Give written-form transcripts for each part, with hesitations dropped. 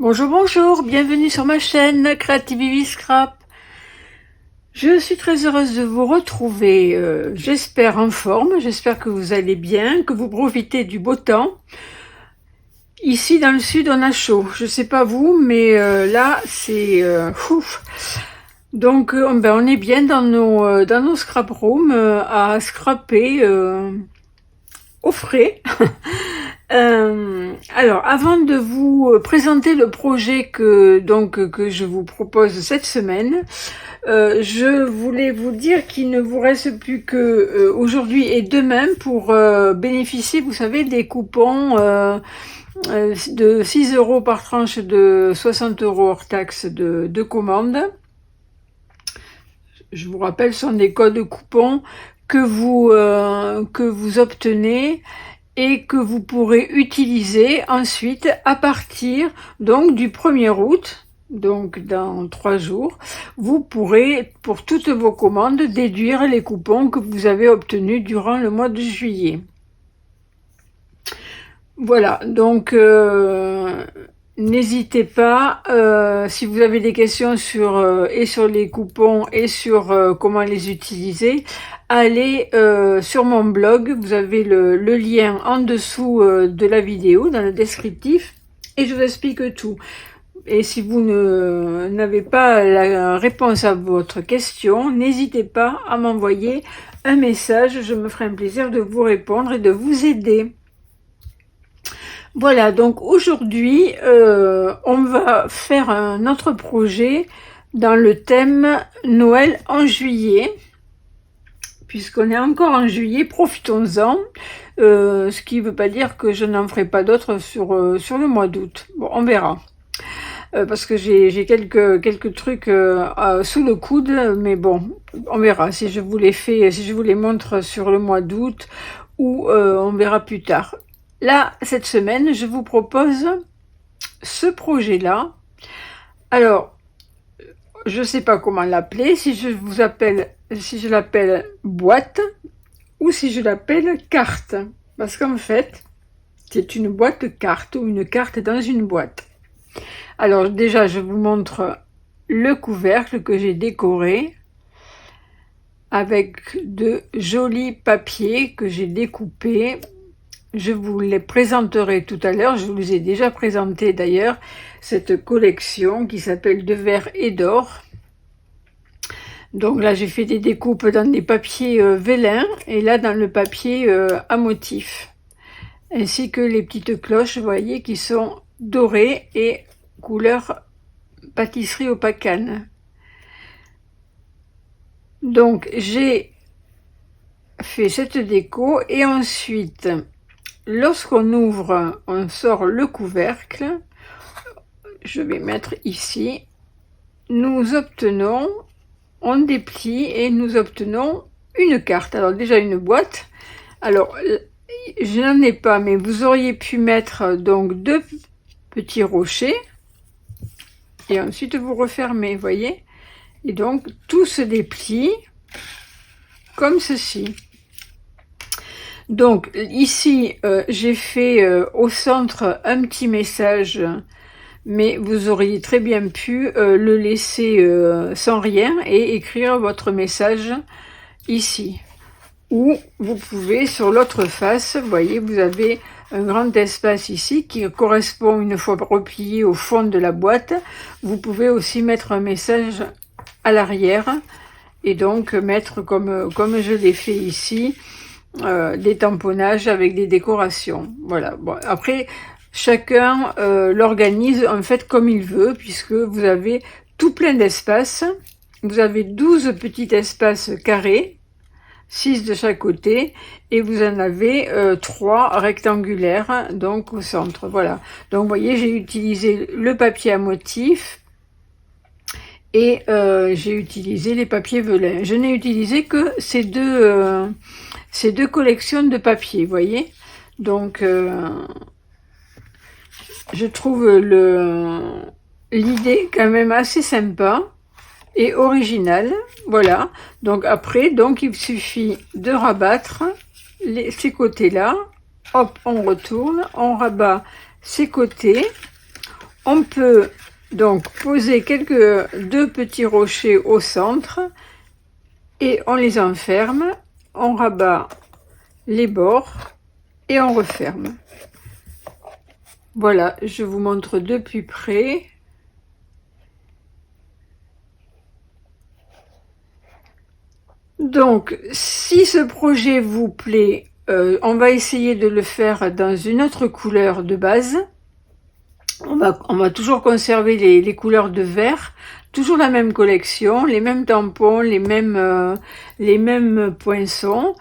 Bonjour, bonjour, bienvenue sur ma chaîne Creative Scrap. Je suis très heureuse de vous retrouver, j'espère en forme, j'espère que vous allez bien, que vous profitez du beau temps. Ici dans le sud on a chaud, je sais pas vous, mais là c'est ouf. Donc on est bien dans nos scrap rooms à scraper au frais. Alors, avant de vous présenter le projet que je vous propose cette semaine, je voulais vous dire qu'il ne vous reste plus que aujourd'hui et demain pour bénéficier, vous savez, des coupons de 6 € par tranche de 60 € hors taxe de commande. Je vous rappelle, ce sont des codes coupons que vous obtenez et que vous pourrez utiliser ensuite à partir donc du 1er août, donc dans 3 jours, vous pourrez pour toutes vos commandes déduire les coupons que vous avez obtenus durant le mois de juillet. Voilà, donc n'hésitez pas, si vous avez des questions sur les coupons et sur comment les utiliser, allez sur mon blog, vous avez le lien en dessous de la vidéo, dans le descriptif, et je vous explique tout. Et si vous n'avez pas la réponse à votre question, n'hésitez pas à m'envoyer un message, je me ferai un plaisir de vous répondre et de vous aider. Voilà, donc aujourd'hui, on va faire un autre projet dans le thème Noël en juillet. Puisqu'on est encore en juillet, profitons-en, ce qui ne veut pas dire que je n'en ferai pas d'autres sur le mois d'août. Bon, on verra. Parce que j'ai quelques trucs sous le coude, mais bon, on verra si je vous les montre sur le mois d'août ou on verra plus tard. Là, cette semaine, je vous propose ce projet-là. Alors, je sais pas comment l'appeler, si je l'appelle boîte ou si je l'appelle carte. Parce qu'en fait, c'est une boîte carte ou une carte dans une boîte. Alors déjà, je vous montre le couvercle que j'ai décoré avec de jolis papiers que j'ai découpés. Je vous les présenterai tout à l'heure, je vous les ai déjà présenté d'ailleurs, cette collection qui s'appelle De verre et d'or. Donc là, j'ai fait des découpes dans des papiers vélin et là dans le papier à motif. Ainsi que les petites cloches, vous voyez, qui sont dorées et couleur pâtisserie au pacane. Donc j'ai fait cette déco et ensuite, lorsqu'on ouvre, on sort le couvercle, je vais mettre ici, on déplie et nous obtenons une carte. Alors déjà une boîte, alors je n'en ai pas, mais vous auriez pu mettre donc 2 petits rochers et ensuite vous refermez, voyez, et donc tout se déplie comme ceci. Donc ici j'ai fait au centre un petit message, mais vous auriez très bien pu le laisser sans rien et écrire votre message ici. Ou vous pouvez sur l'autre face, vous voyez, vous avez un grand espace ici qui correspond, une fois replié, au fond de la boîte. Vous pouvez aussi mettre un message à l'arrière et donc mettre comme je l'ai fait ici, des tamponnages avec des décorations. Voilà. Bon, après, chacun l'organise en fait comme il veut, puisque vous avez tout plein d'espace. Vous avez 12 petits espaces carrés, 6 de chaque côté, et vous en avez 3 rectangulaires, donc au centre. Voilà. Donc vous voyez, j'ai utilisé le papier à motif et j'ai utilisé les papiers velin. Je n'ai utilisé que ces deux collections de papier, vous voyez. Donc je trouve l'idée quand même assez sympa et originale. Voilà, donc après, donc il suffit de rabattre ces côtés là, hop, on retourne, on rabat ces côtés, On peut donc poser deux petits rochers au centre et on les enferme, on rabat les bords et on referme. Voilà, je vous montre de plus près. Donc, si ce projet vous plaît, on va essayer de le faire dans une autre couleur de base. On va toujours conserver les couleurs de vert, toujours la même collection, les mêmes tampons, les mêmes poinçons.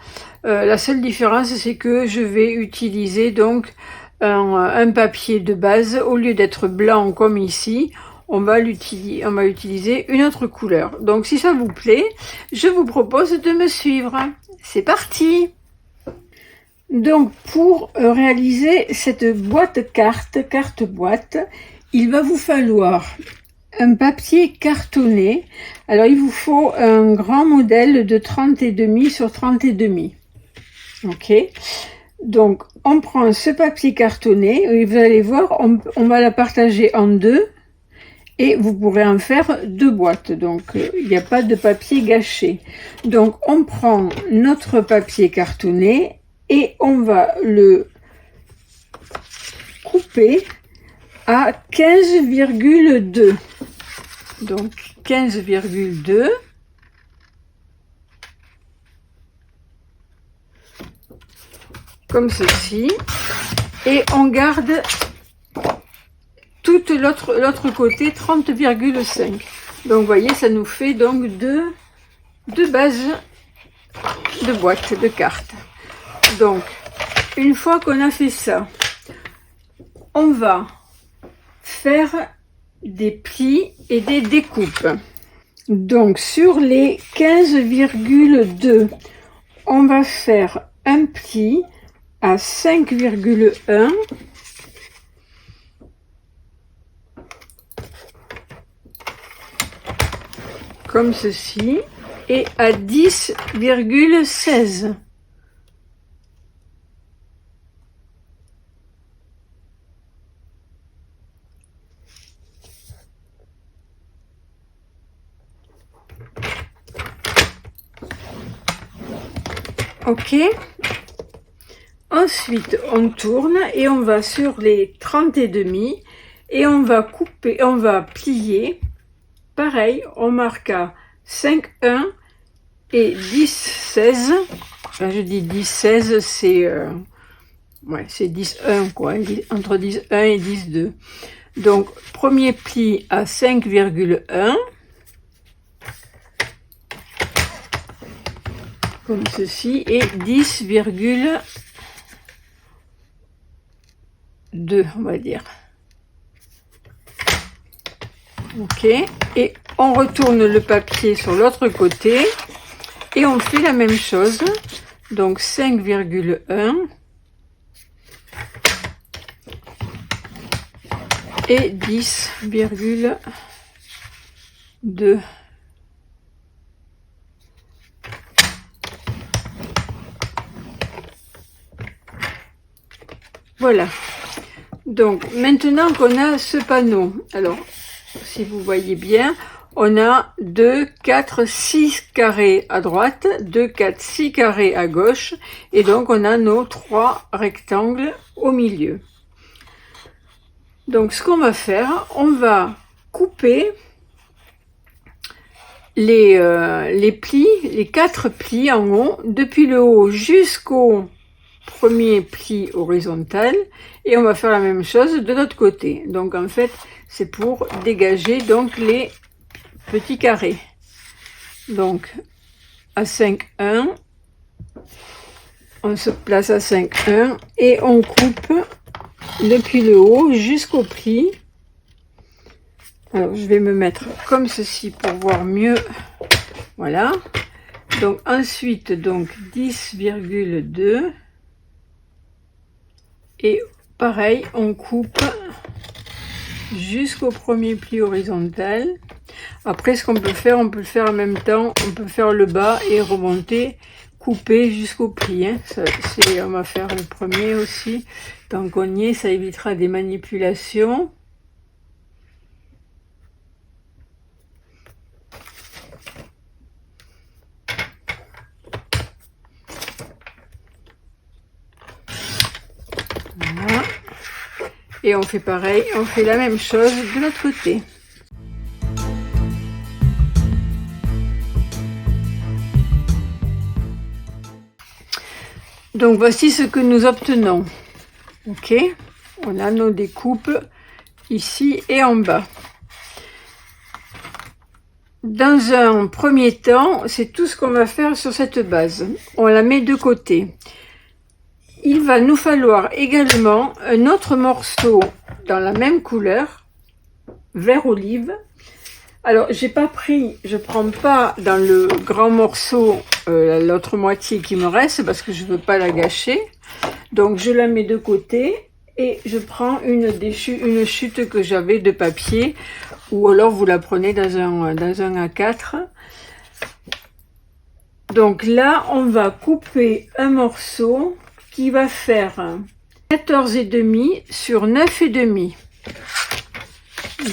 La seule différence, c'est que je vais utiliser donc un papier de base. Au lieu d'être blanc comme ici, on va utiliser une autre couleur. Donc si ça vous plaît, je vous propose de me suivre. C'est parti! Donc pour réaliser cette carte boîte, il va vous falloir un papier cartonné. Alors il vous faut un grand modèle de 30,5 sur 30,5. Ok. Donc on prend ce papier cartonné et vous allez voir, on va la partager en deux et vous pourrez en faire deux boîtes. Donc il n'y a pas de papier gâché. Donc on prend notre papier cartonné et on va le couper à 15,2. Donc 15,2. Comme ceci. Et on garde tout l'autre côté 30,5. Donc vous voyez, ça nous fait donc deux bases de boîtes de cartes. Donc une fois qu'on a fait ça, on va faire des plis et des découpes. Donc sur les 15,2, on va faire un pli à 5,1 comme ceci et à 10,16. Ok. Ensuite, on tourne et on va sur les 30,5 et on va couper, on va plier. Pareil, on marque à 5,1 et 10,16. Enfin, je dis 10,16, c'est c'est 10,1 quoi, entre 10,1 et 10,2. Donc, premier pli à 5,1. Comme ceci, et 10,2, on va dire. Ok, et on retourne le papier sur l'autre côté et on fait la même chose. Donc 5,1 et 10,2. Voilà. Donc maintenant qu'on a ce panneau, alors si vous voyez bien, on a 2, 4, 6 carrés à droite, 2, 4, 6 carrés à gauche, et donc on a nos 3 rectangles au milieu. Donc ce qu'on va faire, on va couper les plis, les 4 plis en haut, depuis le haut jusqu'au premier pli horizontal, et on va faire la même chose de l'autre côté. Donc en fait c'est pour dégager donc les petits carrés. Donc à 5,1, on se place à 5,1 et on coupe depuis le haut jusqu'au pli. Alors je vais me mettre comme ceci pour voir mieux. Voilà. Donc ensuite donc 10,2 et pareil on coupe jusqu'au premier pli horizontal. Après ce qu'on peut faire, on peut le faire en même temps, on peut faire le bas et remonter, couper jusqu'au pli. Hein. On va faire le premier aussi. Tant qu'on y est, ça évitera des manipulations. Et on fait pareil, on fait la même chose de l'autre côté. Donc voici ce que nous obtenons. Ok, on a nos découpes ici et en bas. Dans un premier temps, c'est tout ce qu'on va faire sur cette base. On la met de côté. Il va nous falloir également un autre morceau dans la même couleur, vert olive. Alors, je prends pas dans le grand morceau l'autre moitié qui me reste parce que je veux pas la gâcher. Donc, je la mets de côté et je prends une chute que j'avais de papier, ou alors vous la prenez dans un A4. Donc là, on va couper un morceau qui va faire 14,5 sur 9,5.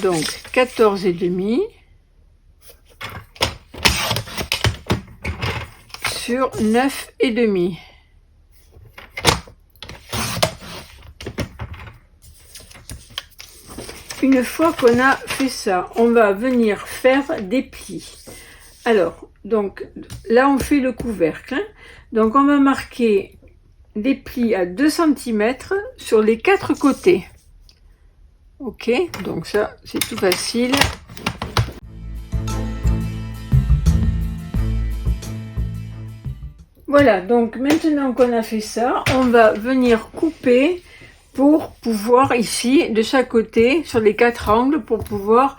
Donc 14,5 sur 9,5. Une fois qu'on a fait ça, on va venir faire des plis. Alors, donc là on fait le couvercle. Donc on va marquer des plis à 2 cm sur les 4 côtés. Ok, donc ça c'est tout facile. Voilà, donc maintenant qu'on a fait ça, on va venir couper pour pouvoir ici, de chaque côté, sur les 4 angles, pour pouvoir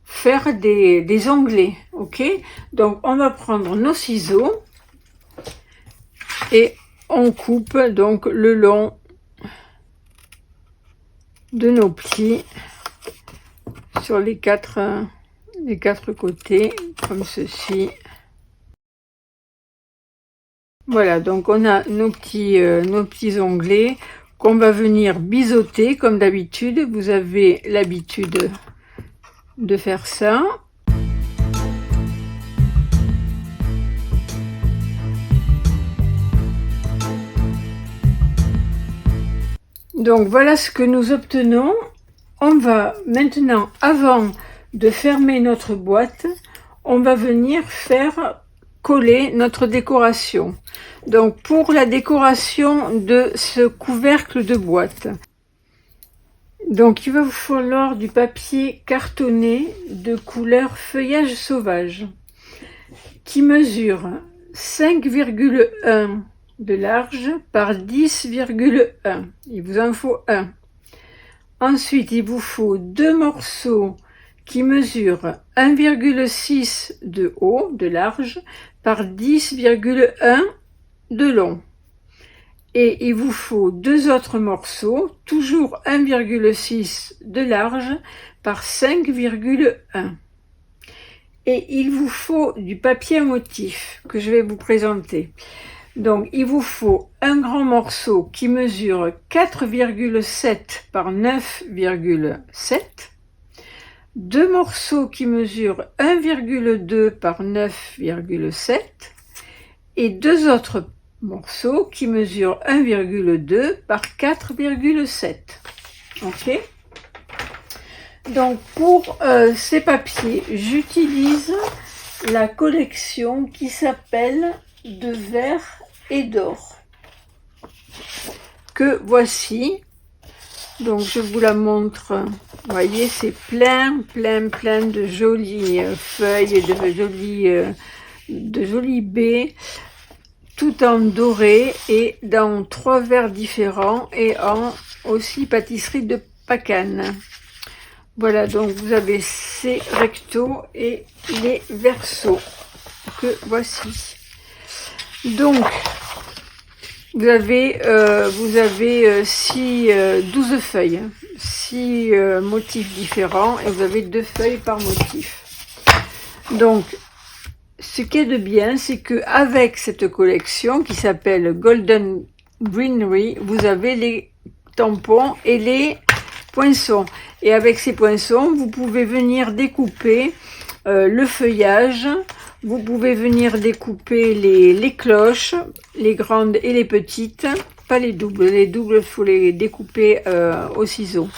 faire des onglets. Ok, donc on va prendre nos ciseaux et on coupe donc le long de nos plis sur les quatre côtés, comme ceci. Voilà, donc on a nos petits onglets qu'on va venir biseauter comme d'habitude. Vous avez l'habitude de faire ça. Donc voilà ce que nous obtenons. On va maintenant, avant de fermer notre boîte, on va venir faire coller notre décoration. Donc pour la décoration de ce couvercle de boîte, donc il va vous falloir du papier cartonné de couleur feuillage sauvage qui mesure 5,1 de large par 10,1. Il vous en faut un. Ensuite, il vous faut 2 morceaux qui mesurent 1,6 de haut, de large, par 10,1 de long. Et il vous faut 2 autres morceaux, toujours 1,6 de large, par 5,1. Et il vous faut du papier à motif que je vais vous présenter. Donc, il vous faut un grand morceau qui mesure 4,7 par 9,7, 2 morceaux qui mesurent 1,2 par 9,7 et 2 autres morceaux qui mesurent 1,2 par 4,7. Ok? Donc, pour ces papiers, j'utilise la collection qui s'appelle De verre et d'or, que voici. Donc je vous la montre. Vous voyez, c'est plein de jolies feuilles et de jolies baies, tout en doré et dans 3 verres différents et en aussi pâtisserie de Pacane. Voilà, donc vous avez ces rectos et les versos que voici. Donc, vous avez 12 feuilles, 6 motifs différents et vous avez 2 feuilles par motif. Donc, ce qui est de bien, c'est que avec cette collection qui s'appelle Golden Greenery, vous avez les tampons et les poinçons. Et avec ces poinçons, vous pouvez venir découper le feuillage. Vous pouvez venir découper les cloches, les grandes et les petites. pas les doubles. Les doubles, il faut les découper au ciseau.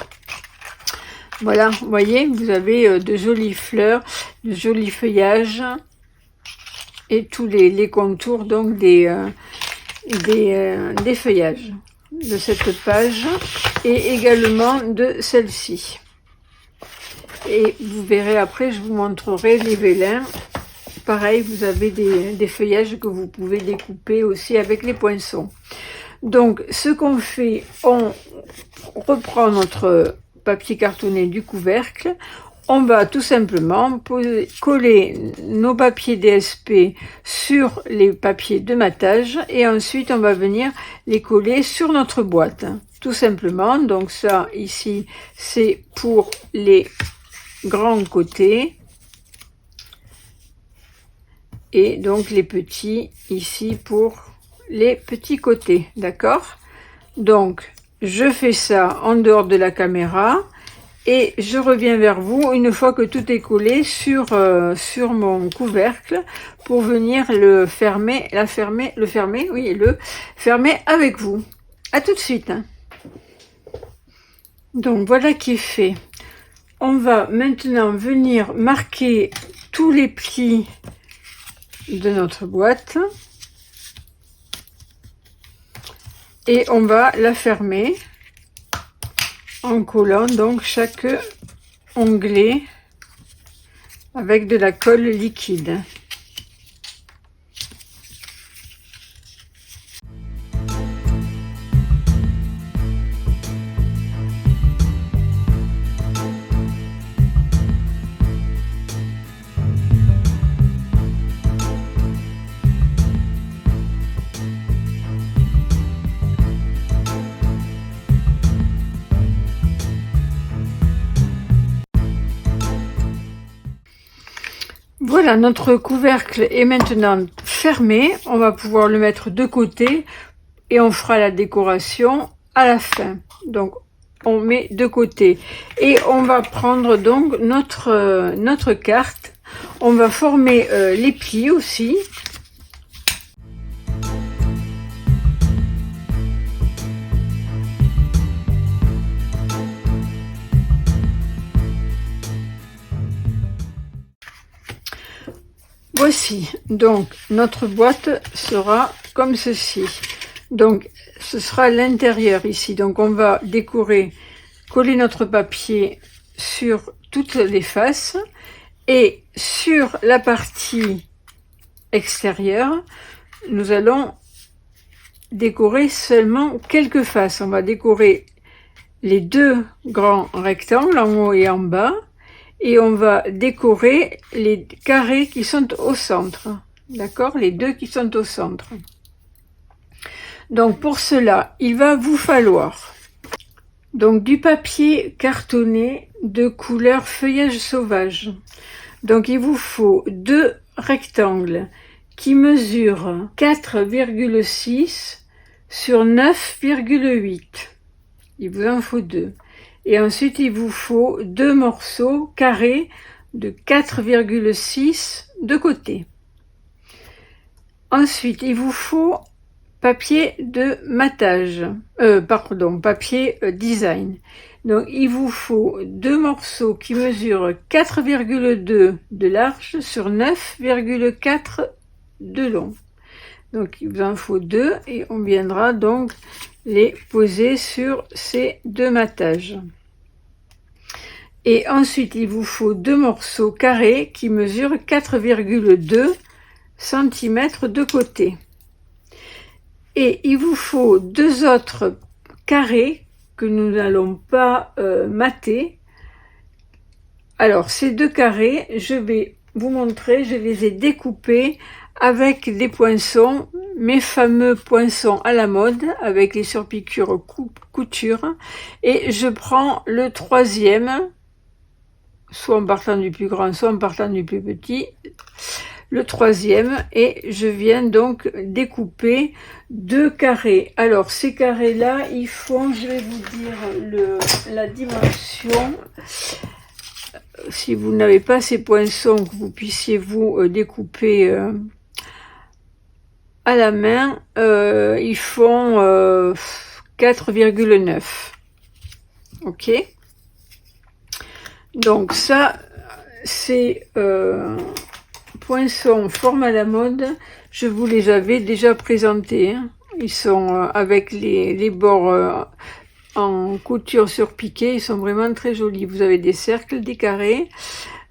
Voilà, vous voyez, vous avez de jolies fleurs, de jolis feuillages et tous les contours donc des feuillages de cette page et également de celle-ci. Et vous verrez après, je vous montrerai les vélins. Pareil, vous avez des feuillages que vous pouvez découper aussi avec les poinçons. Donc, ce qu'on fait, on reprend notre papier cartonné du couvercle. On va tout simplement coller nos papiers DSP sur les papiers de matage et ensuite on va venir les coller sur notre boîte. Tout simplement, donc ça ici c'est pour les grands côtés et donc les petits ici pour les petits côtés, d'accord? Donc je fais ça en dehors de la caméra et je reviens vers vous une fois que tout est collé sur mon couvercle pour venir le fermer avec vous. À tout de suite. Donc voilà qui est fait. On va maintenant venir marquer tous les plis de notre boîte et on va la fermer en collant donc chaque onglet avec de la colle liquide. Voilà, notre couvercle est maintenant fermé. On va pouvoir le mettre de côté et on fera la décoration à la fin. Donc, on met de côté. Et on va prendre donc notre carte. On va former les plis aussi. Voici, donc notre boîte sera comme ceci. Donc ce sera l'intérieur ici. Donc on va décorer, coller notre papier sur toutes les faces et sur la partie extérieure, nous allons décorer seulement quelques faces. On va décorer les deux grands rectangles en haut et en bas. Et on va décorer les carrés qui sont au centre. D'accord? Les deux qui sont au centre. Donc pour cela, il va vous falloir donc du papier cartonné de couleur feuillage sauvage. Donc il vous faut deux rectangles qui mesurent 4,6 sur 9,8. Il vous en faut deux. Et ensuite, il vous faut deux morceaux carrés de 4,6 de côté. Ensuite, il vous faut papier de matage, papier design. Donc, il vous faut deux morceaux qui mesurent 4,2 de large sur 9,4 de long. Donc, il vous en faut deux et on viendra donc les poser sur ces deux matages. Et ensuite, il vous faut deux morceaux carrés qui mesurent 4,2 cm de côté. Et il vous faut deux autres carrés que nous n'allons pas mater. Alors, ces deux carrés, je vais vous montrer, je les ai découpés avec des poinçons, mes fameux poinçons à la mode, avec les surpiqûres couture. Et je prends le troisième, soit en partant du plus grand, soit en partant du plus petit, le troisième, et je viens donc découper deux carrés. Alors ces carrés là, ils font, je vais vous dire la dimension, si vous n'avez pas ces poinçons, que vous puissiez vous découper à la main, ils font 4,9. Ok. Donc ça, c'est poinçons forme à la mode. Je vous les avais déjà présentés. Hein. Ils sont avec les bords en couture sur piqué. Ils sont vraiment très jolis. Vous avez des cercles, des carrés,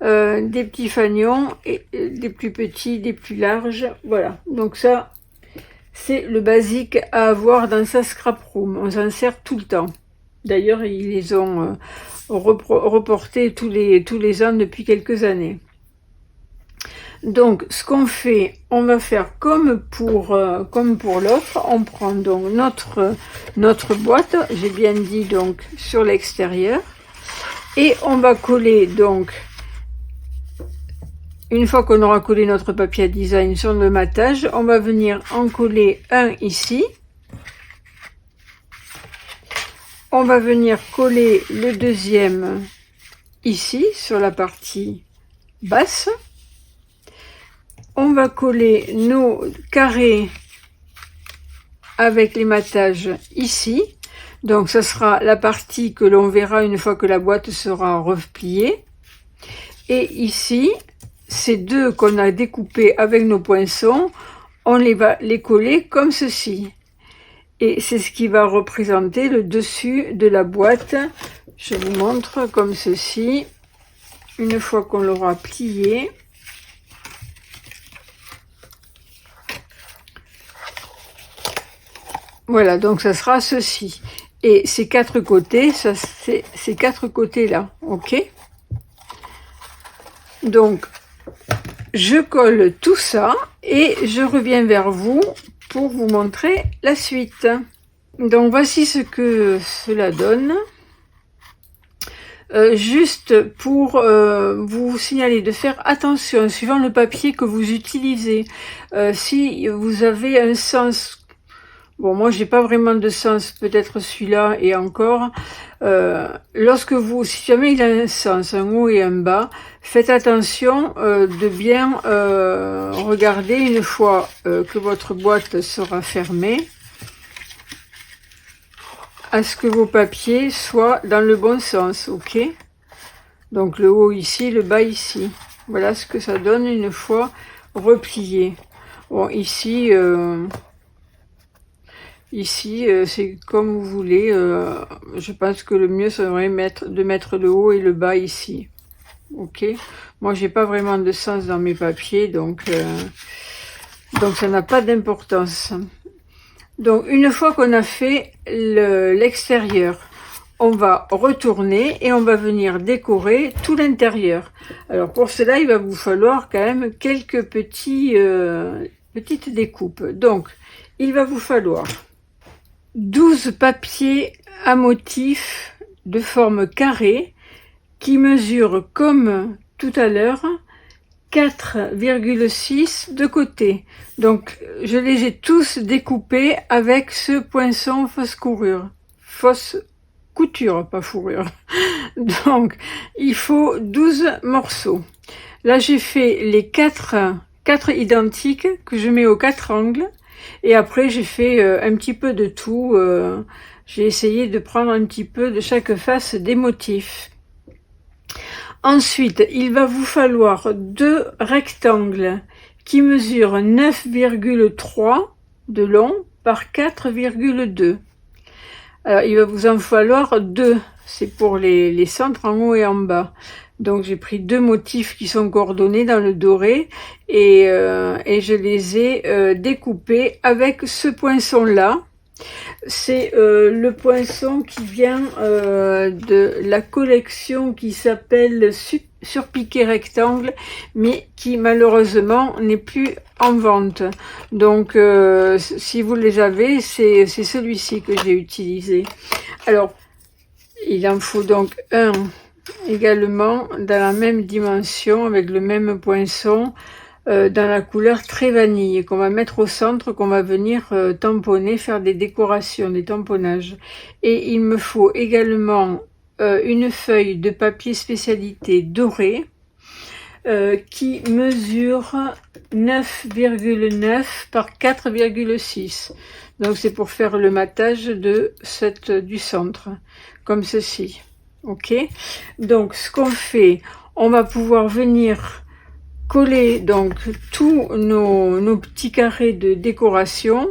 des petits fanions, et des plus petits, des plus larges. Voilà. Donc ça, c'est le basique à avoir dans sa scrap room. On s'en sert tout le temps. D'ailleurs, ils les ont reportés tous les ans depuis quelques années. Donc, ce qu'on fait, on va faire comme pour l'autre. On prend donc notre boîte, j'ai bien dit donc sur l'extérieur, et on va coller donc. Une fois qu'on aura collé notre papier à design sur le matage, on va venir en coller un ici. On va venir coller le deuxième ici, sur la partie basse. On va coller nos carrés avec les matages ici. Donc, ça sera la partie que l'on verra une fois que la boîte sera repliée. Et ici, ces deux qu'on a découpés avec nos poinçons, on va les coller comme ceci. Et c'est ce qui va représenter le dessus de la boîte. Je vous montre comme ceci. Une fois qu'on l'aura plié. Voilà, donc ça sera ceci. Et ces quatre côtés, ça c'est ces quatre côtés-là, ok? Donc, je colle tout ça et je reviens vers vous pour vous montrer la suite. Donc voici ce que cela donne. Juste pour vous signaler de faire attention suivant le papier que vous utilisez. Si vous avez un sens, bon moi j'ai pas vraiment de sens, peut-être celui-là et encore, lorsque si jamais il a un sens, un haut et un bas, faites attention de bien regarder une fois que votre boîte sera fermée, à ce que vos papiers soient dans le bon sens, ok? Donc le haut ici, le bas ici. Voilà ce que ça donne une fois replié. Bon, ici, c'est comme vous voulez. Je pense que le mieux serait de mettre le haut et le bas ici. Ok? Moi, j'ai pas vraiment de sens dans mes papiers, donc ça n'a pas d'importance. Donc, une fois qu'on a fait l'extérieur, on va retourner et on va venir décorer tout l'intérieur. Alors, pour cela, il va vous falloir quand même quelques petites découpes. Donc, il va vous falloir 12 papiers à motif de forme carrée qui mesurent comme tout à l'heure 4,6 de côté. Donc, je les ai tous découpés avec ce poinçon fausse couture, pas fourrure. Donc, il faut 12 morceaux. Là, j'ai fait les 4 identiques que je mets aux 4 angles. Et après, j'ai fait un petit peu de tout. J'ai essayé de prendre un petit peu de chaque face des motifs. Ensuite, il va vous falloir 2 rectangles qui mesurent 9,3 de long par 4,2. Alors, il va vous en falloir 2. C'est pour les centres en haut et en bas. Donc, j'ai pris 2 motifs qui sont coordonnés dans le doré et je les ai découpés avec ce poinçon-là. C'est le poinçon qui vient de la collection qui s'appelle Surpiqué Rectangle, mais qui malheureusement n'est plus en vente. Donc si vous les avez, c'est celui-ci que j'ai utilisé. Alors, il en faut donc un également dans la même dimension, avec le même poinçon, dans la couleur très vanille, qu'on va mettre au centre, qu'on va venir tamponner, faire des décorations, des tamponnages. Et il me faut également une feuille de papier spécialité doré, qui mesure 9,9 par 4,6. Donc c'est pour faire le matage du centre, comme ceci. Ok, donc ce qu'on fait, on va pouvoir venir coller donc tous nos petits carrés de décoration,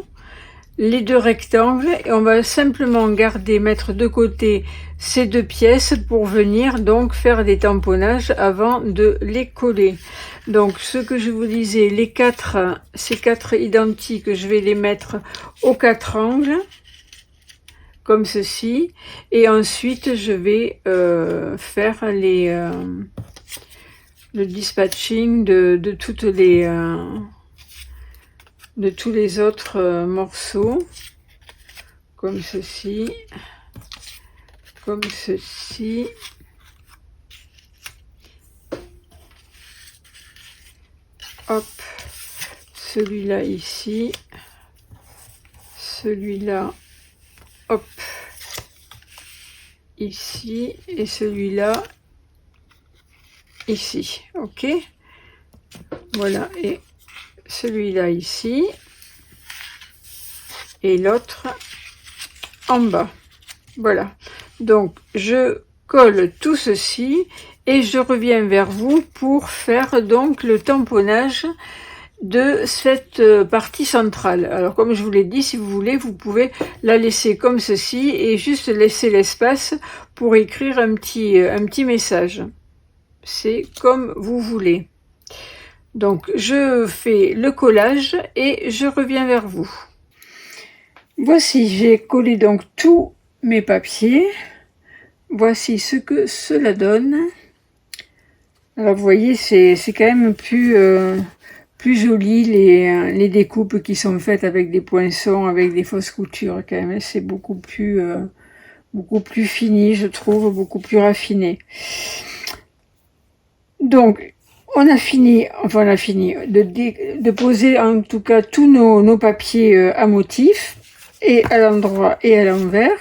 les deux rectangles, et on va simplement mettre de côté ces deux pièces pour venir donc faire des tamponnages avant de les coller. Donc ce que je vous disais, ces quatre identiques, je vais les mettre aux quatre angles comme ceci, et ensuite je vais faire le dispatching de tous les autres morceaux, comme ceci, comme ceci. Hop, celui-là ici, celui-là, hop, ici, et celui-là, ici. Ok, voilà, et celui-là ici, et l'autre en bas. Voilà, donc je colle tout ceci et je reviens vers vous pour faire donc le tamponnage de cette partie centrale. Alors comme je vous l'ai dit, si vous voulez, vous pouvez la laisser comme ceci et juste laisser l'espace pour écrire un petit message. C'est comme vous voulez. Donc je fais le collage et je reviens vers vous. Voici, j'ai collé donc tous mes papiers. Voici ce que cela donne. Alors vous voyez, c'est quand même plus joli les découpes qui sont faites avec des poinçons, avec des fausses coutures quand même. C'est beaucoup plus fini, je trouve, beaucoup plus raffiné. Donc on a fini de poser en tout cas tous nos papiers à motifs, et à l'endroit et à l'envers.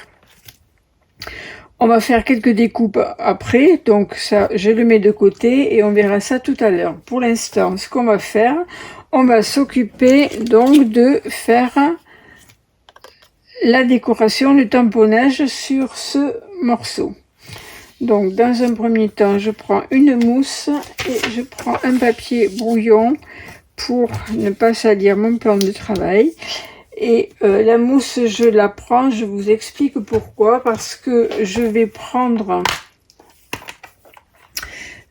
On va faire quelques découpes après, donc ça je le mets de côté et on verra ça tout à l'heure. Pour l'instant, ce qu'on va faire, on va s'occuper donc de faire la décoration, le tamponnage sur ce morceau. Donc dans un premier temps, je prends une mousse et je prends un papier brouillon pour ne pas salir mon plan de travail. Et la mousse, je la prends, je vous explique pourquoi, parce que je vais prendre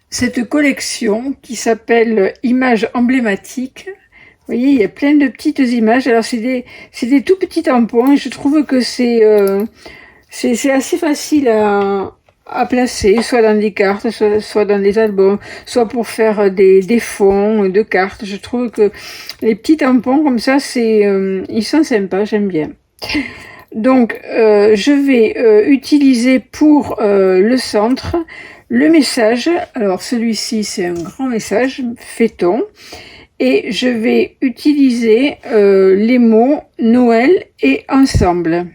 cette collection qui s'appelle Images emblématiques. Vous voyez, il y a plein de petites images. Alors c'est des tout petits tampons et je trouve que c'est assez facile à placer, soit dans des cartes, soit dans des albums, soit pour faire des fonds de cartes. Je trouve que les petits tampons comme ça, ils sont sympas, j'aime bien. Donc, je vais utiliser pour le centre le message. Alors, celui-ci, c'est un grand message, fait-on. Et je vais utiliser les mots Noël et ensemble.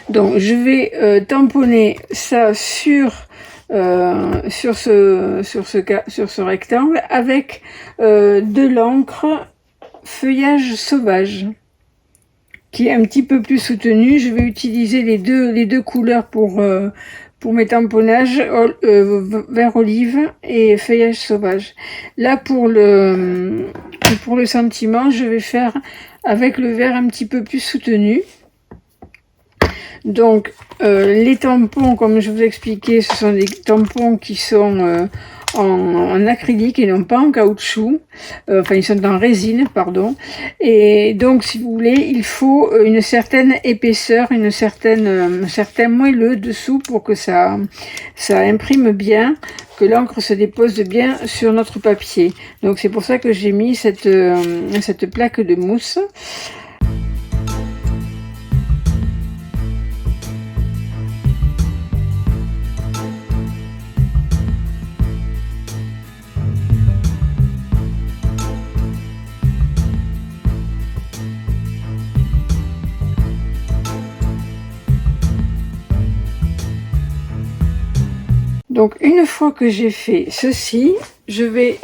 Donc je vais tamponner ça sur ce rectangle avec de l'encre feuillage sauvage qui est un petit peu plus soutenue. Je vais utiliser les deux couleurs pour mes tamponnages, vert olive et feuillage sauvage. Là pour le sentiment, je vais faire avec le vert un petit peu plus soutenu. Donc les tampons, comme je vous expliquais, ce sont des tampons qui sont en acrylique et non pas en caoutchouc, enfin ils sont en résine, pardon, et donc si vous voulez, il faut une certaine épaisseur, un certain moelleux dessous pour que ça imprime bien, que l'encre se dépose bien sur notre papier. Donc c'est pour ça que j'ai mis cette plaque de mousse. Donc une fois que j'ai fait ceci, je vais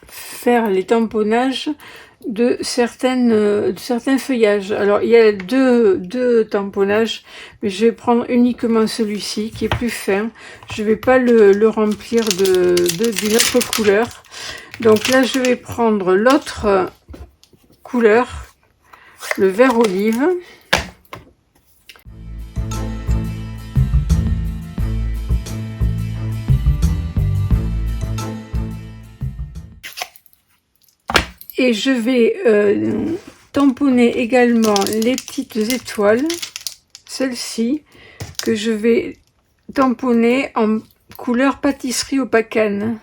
faire les tamponnages de certains feuillages. Alors il y a deux tamponnages, mais je vais prendre uniquement celui-ci qui est plus fin. Je vais pas le remplir d'une autre couleur. Donc là je vais prendre l'autre couleur, le vert olive. Et je vais tamponner également les petites étoiles, celles-ci, que je vais tamponner en couleur pâtisserie au pacane.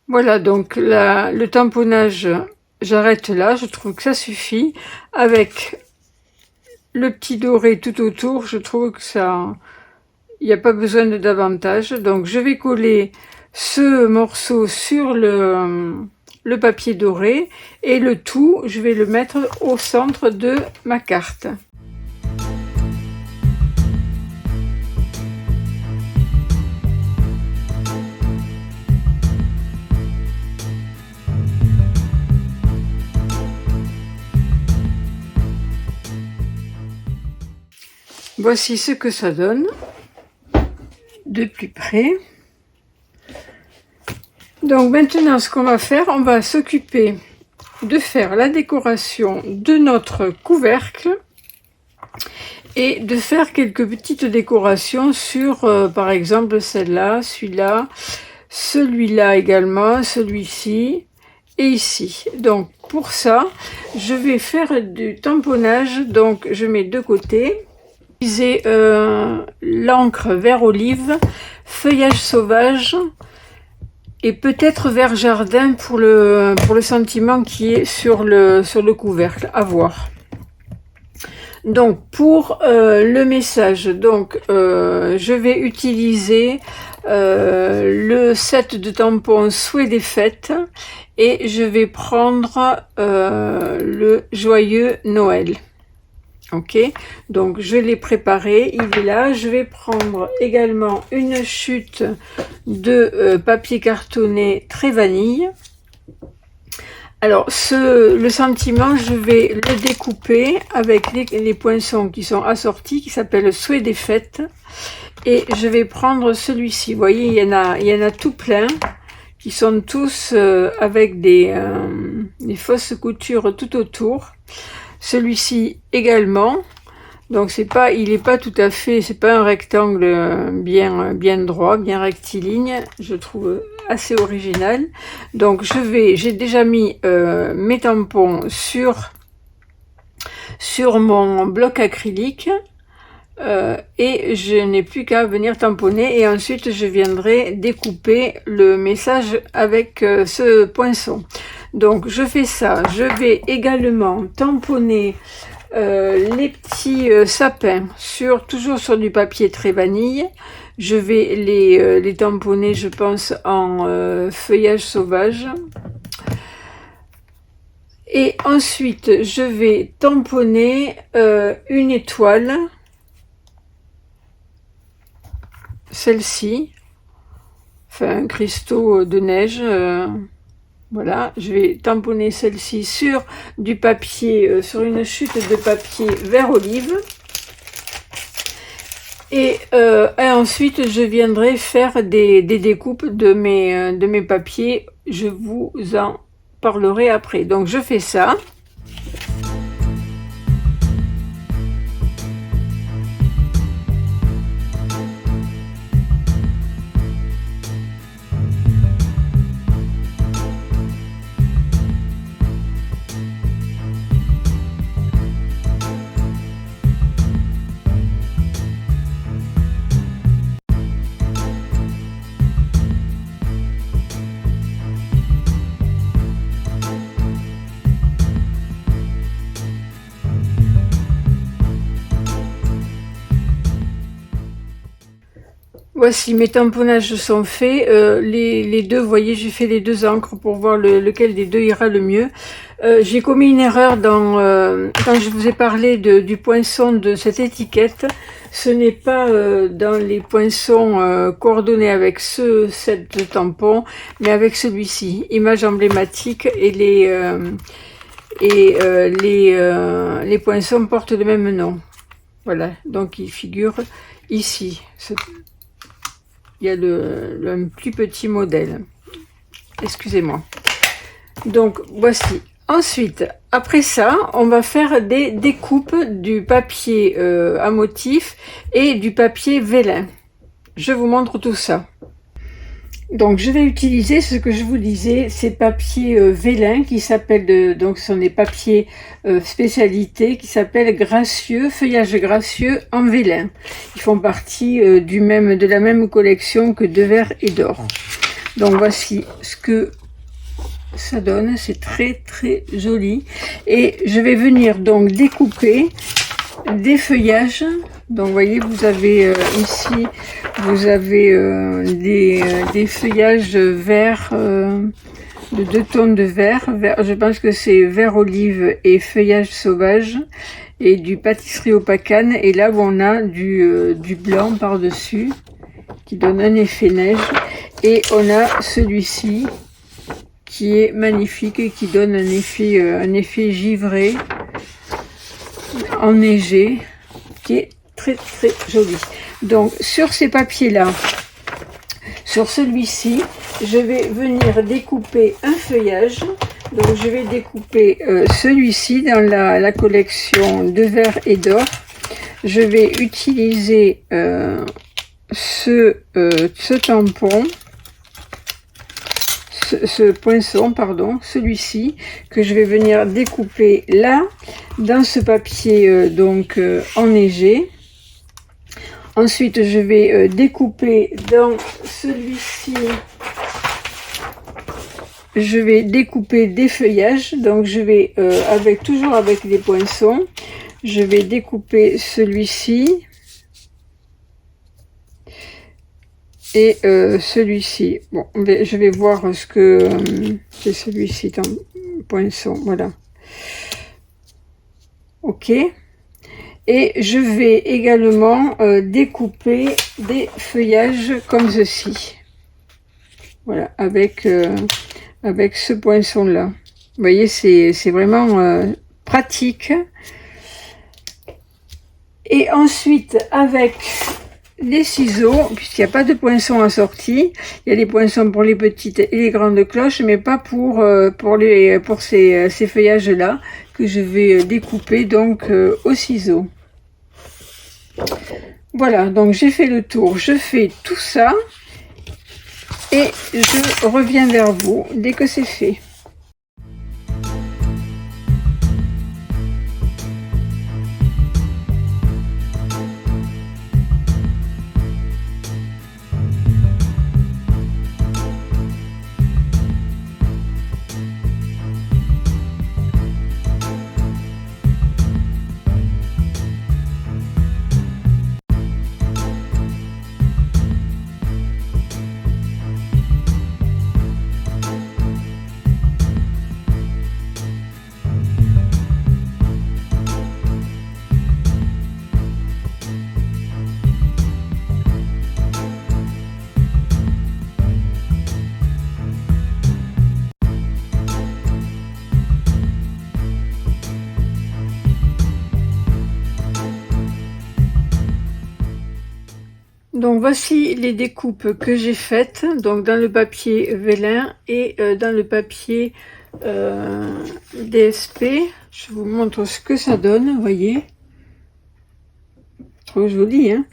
Voilà, donc là, le tamponnage, j'arrête là, je trouve que ça suffit. Avec le petit doré tout autour, je trouve que ça... Il n'y a pas besoin de davantage. Donc je vais coller ce morceau sur le papier doré et le tout, je vais le mettre au centre de ma carte. Voici ce que ça donne de plus près. Donc maintenant ce qu'on va faire, on va s'occuper de faire la décoration de notre couvercle et de faire quelques petites décorations sur par exemple celle-là, celui-là, celui-là également, celui-ci et ici. Donc pour ça je vais faire du tamponnage, donc je mets de côté. Utiliser l'encre vert olive, feuillage sauvage et peut-être vert jardin pour le sentiment qui est sur le couvercle, à voir. Donc pour le message, donc je vais utiliser le set de tampons souhait des fêtes et je vais prendre le joyeux Noël. Ok, donc je l'ai préparé, il est là. Je vais prendre également une chute de papier cartonné très vanille. Alors le sentiment, je vais le découper avec les poinçons qui sont assortis, qui s'appellent souhait des fêtes, et je vais prendre celui-ci. Vous voyez, il y en a tout plein qui sont tous avec des fausses coutures tout autour. Celui-ci également, donc il est pas tout à fait, c'est pas un rectangle bien droit, bien rectiligne, je trouve assez original. Donc j'ai déjà mis mes tampons sur mon bloc acrylique et je n'ai plus qu'à venir tamponner et ensuite je viendrai découper le message avec ce poinçon. Donc je fais ça, je vais également tamponner les petits sapins toujours sur du papier très vanille. Je vais les tamponner, je pense, en feuillage sauvage. Et ensuite je vais tamponner une étoile, celle-ci, enfin un cristaux de neige. Voilà, je vais tamponner celle-ci sur du papier, sur une chute de papier vert olive. Et ensuite, je viendrai faire des découpes de mes papiers. Je vous en parlerai après. Donc, je fais ça. Voici, mes tamponnages sont faits. Les deux, vous voyez, j'ai fait les deux encres pour voir lequel des deux ira le mieux. J'ai commis une erreur quand je vous ai parlé du poinçon de cette étiquette. Ce n'est pas dans les poinçons coordonnés avec cette tampon, mais avec celui-ci. Image emblématique et les poinçons portent le même nom. Voilà, donc il figure ici. Il y a un plus petit modèle. Excusez-moi. Donc, voici. Ensuite, après ça, on va faire des découpes du papier à motif et du papier vélin. Je vous montre tout ça. Donc, je vais utiliser ce que je vous disais, ces papiers vélin qui s'appellent, donc ce sont des papiers spécialités qui s'appellent gracieux, feuillage gracieux en vélin. Ils font partie de la même collection que De Verre et d'Or. Donc, voici ce que ça donne, c'est très très joli. Et je vais venir donc découper des feuillages. Donc, vous voyez, vous avez ici, vous avez des feuillages verts, de 2 tons de vert. Je pense que c'est vert olive et feuillage sauvage, et du pâtisserie au pacane. Et là, où on a du blanc par-dessus, qui donne un effet neige. Et on a celui-ci, qui est magnifique et qui donne un effet givré, enneigé, qui est très très joli. Donc sur ces papiers là, sur celui-ci, je vais venir découper un feuillage. Donc je vais découper celui-ci dans la collection De Verre et d'Or. Je vais utiliser ce tampon, ce poinçon, pardon, celui-ci, que je vais venir découper là, dans ce papier enneigé. Ensuite, je vais découper dans celui-ci, je vais découper des feuillages. Donc, je vais, toujours avec des poinçons, je vais découper celui-ci. Et celui-ci, bon, je vais voir ce que c'est celui-ci en poinçon, voilà. Ok. Et je vais également découper des feuillages comme ceci. Voilà, avec ce poinçon-là. Vous voyez, c'est vraiment pratique. Et ensuite, avec les ciseaux, puisqu'il n'y a pas de poinçons assortis, il y a des poinçons pour les petites et les grandes cloches, mais pas pour ces feuillages là que je vais découper donc au ciseau. Voilà, donc j'ai fait le tour, je fais tout ça et je reviens vers vous dès que c'est fait. Donc voici les découpes que j'ai faites, donc dans le papier vélin et dans le papier DSP. Je vous montre ce que ça donne, vous voyez. Trop joli, hein,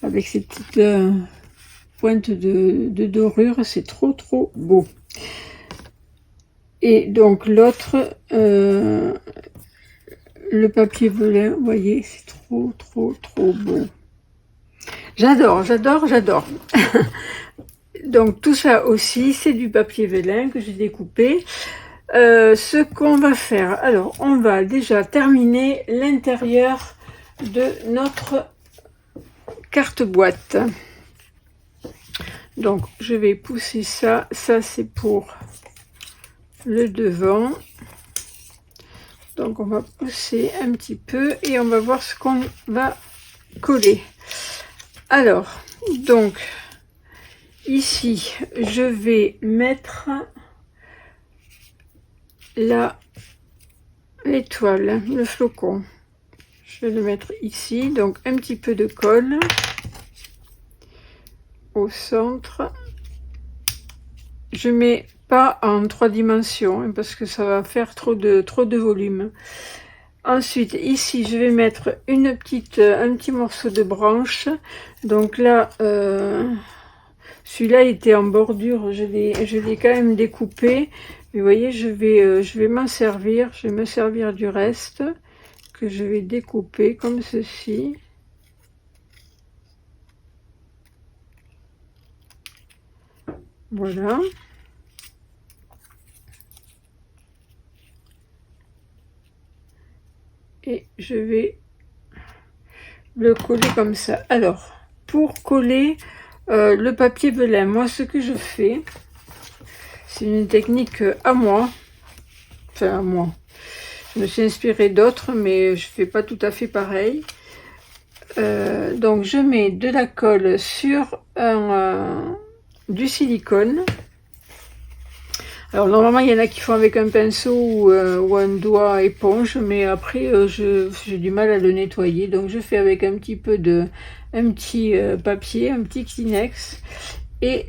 avec ces petites pointes de dorure, c'est trop trop beau. Et donc l'autre, le papier vélin, vous voyez, c'est trop trop trop beau. J'adore, j'adore, j'adore. Donc tout ça aussi, c'est du papier vélin que j'ai découpé. Ce qu'on va faire, alors on va déjà terminer l'intérieur de notre carte boîte. Donc je vais pousser ça, ça c'est pour le devant. Donc on va pousser un petit peu et on va voir ce qu'on va coller. Alors, donc ici je vais mettre l'étoile, le flocon. Je vais le mettre ici, donc un petit peu de colle au centre. Je mets pas en 3 dimensions hein, parce que ça va faire trop de volume. Ensuite ici je vais mettre un petit morceau de branche. Donc là celui-là était en bordure, je l'ai quand même découpé. Mais vous voyez, je vais m'en servir, je vais me servir du reste que je vais découper comme ceci. Voilà. Et je vais le coller comme ça. Alors, pour coller le papier velin, moi ce que je fais, c'est une technique à moi. Enfin à moi. Je me suis inspirée d'autres, mais je fais pas tout à fait pareil. Donc je mets de la colle sur du silicone. Alors normalement il y en a qui font avec un pinceau ou un doigt éponge, mais après j'ai du mal à le nettoyer, donc je fais avec un petit papier, un petit Kleenex, et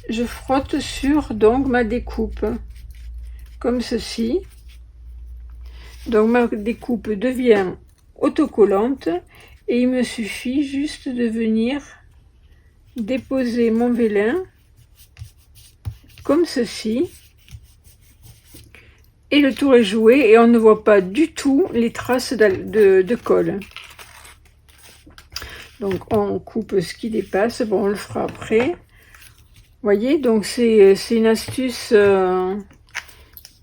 je frotte sur donc ma découpe comme ceci. Donc ma découpe devient autocollante et il me suffit juste de venir déposer mon vélin comme ceci et le tour est joué et on ne voit pas du tout les traces de colle. Donc on coupe ce qui dépasse, bon on le fera après. Vous voyez, donc c'est une astuce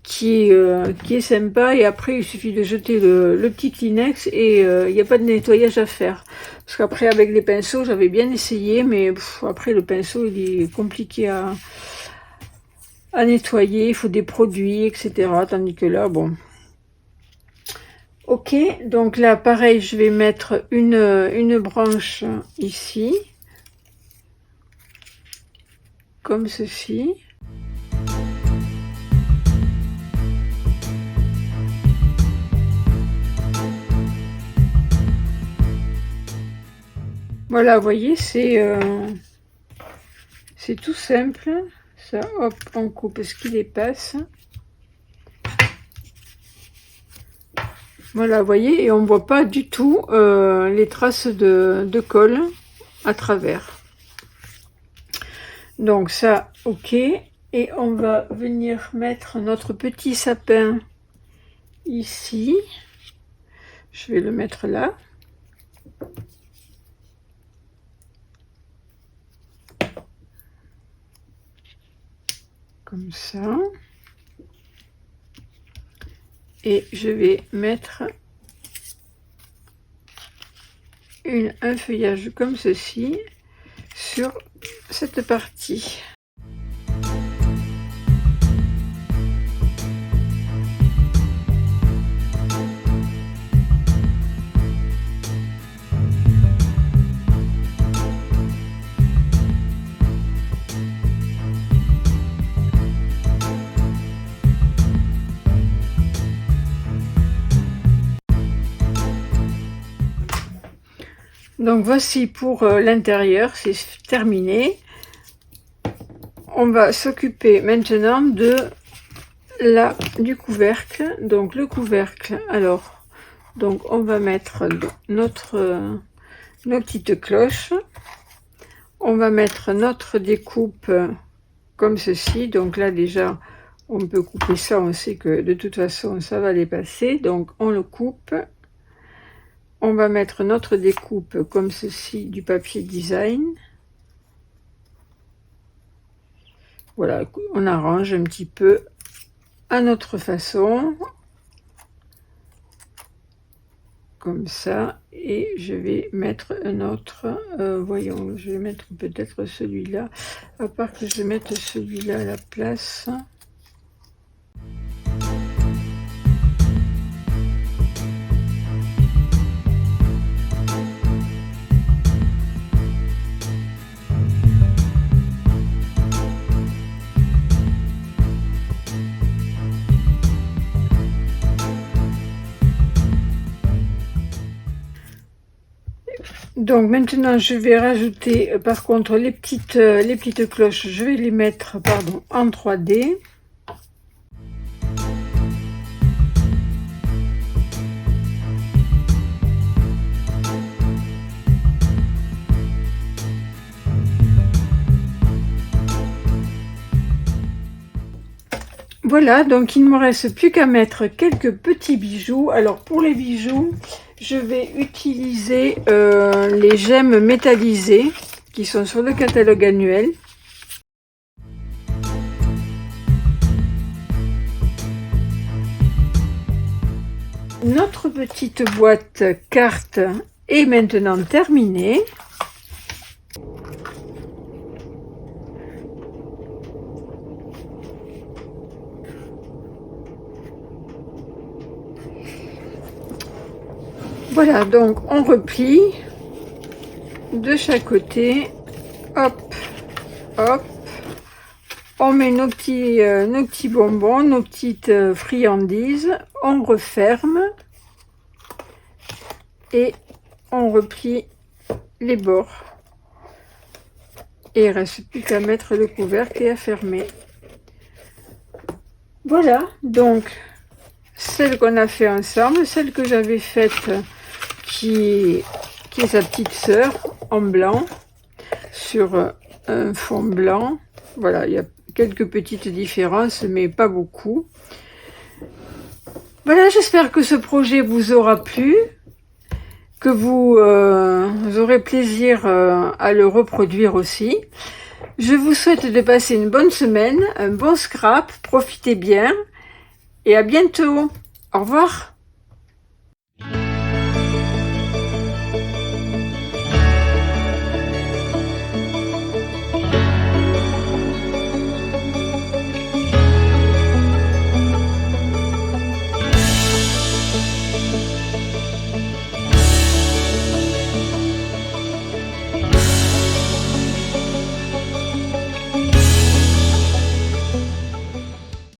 qui est sympa, et après il suffit de jeter le petit Kleenex et il n'y a pas de nettoyage à faire. Parce qu'après avec les pinceaux j'avais bien essayé, mais après le pinceau il est compliqué à nettoyer, il faut des produits, etc. Tandis que là, bon. Ok, donc là, pareil, je vais mettre une branche ici. Comme ceci. Voilà, vous voyez, c'est tout simple. Ça, hop, on coupe ce qui dépasse. Voilà, vous voyez, et on voit pas du tout les traces de colle à travers. Donc ça, ok. Et on va venir mettre notre petit sapin ici. Je vais le mettre là. Comme ça. Et je vais mettre un feuillage comme ceci sur cette partie. Donc voici pour l'intérieur, c'est terminé. On va s'occuper maintenant du couvercle. Donc le couvercle, alors, donc on va mettre nos petites cloches. On va mettre notre découpe comme ceci. Donc là déjà, on peut couper ça, on sait que de toute façon ça va les passer. Donc on le coupe. On va mettre notre découpe comme ceci du papier design. Voilà, on arrange un petit peu à notre façon. comme ça, et je vais mettre un autre, voyons, je vais mettre peut-être celui-là, à part que je mette celui-là à la place. Donc maintenant je vais rajouter par contre les petites cloches, je vais les mettre pardon en 3D. Voilà, donc il ne me reste plus qu'à mettre quelques petits bijoux. Alors pour les bijoux, je vais utiliser les gemmes métallisées qui sont sur le catalogue annuel. Notre petite boîte carte est maintenant terminée. Voilà, donc on replie de chaque côté, hop, hop, on met nos petits bonbons, nos petites friandises, on referme et on replie les bords. Et il ne reste plus qu'à mettre le couvercle et à fermer. Voilà, donc celle qu'on a fait ensemble, celle que j'avais faite qui est sa petite sœur en blanc sur un fond blanc. Voilà, il y a quelques petites différences mais pas beaucoup. Voilà, j'espère que ce projet vous aura plu, que vous aurez plaisir à le reproduire aussi. Je vous souhaite de passer une bonne semaine, un bon scrap, profitez bien et à bientôt. Au revoir.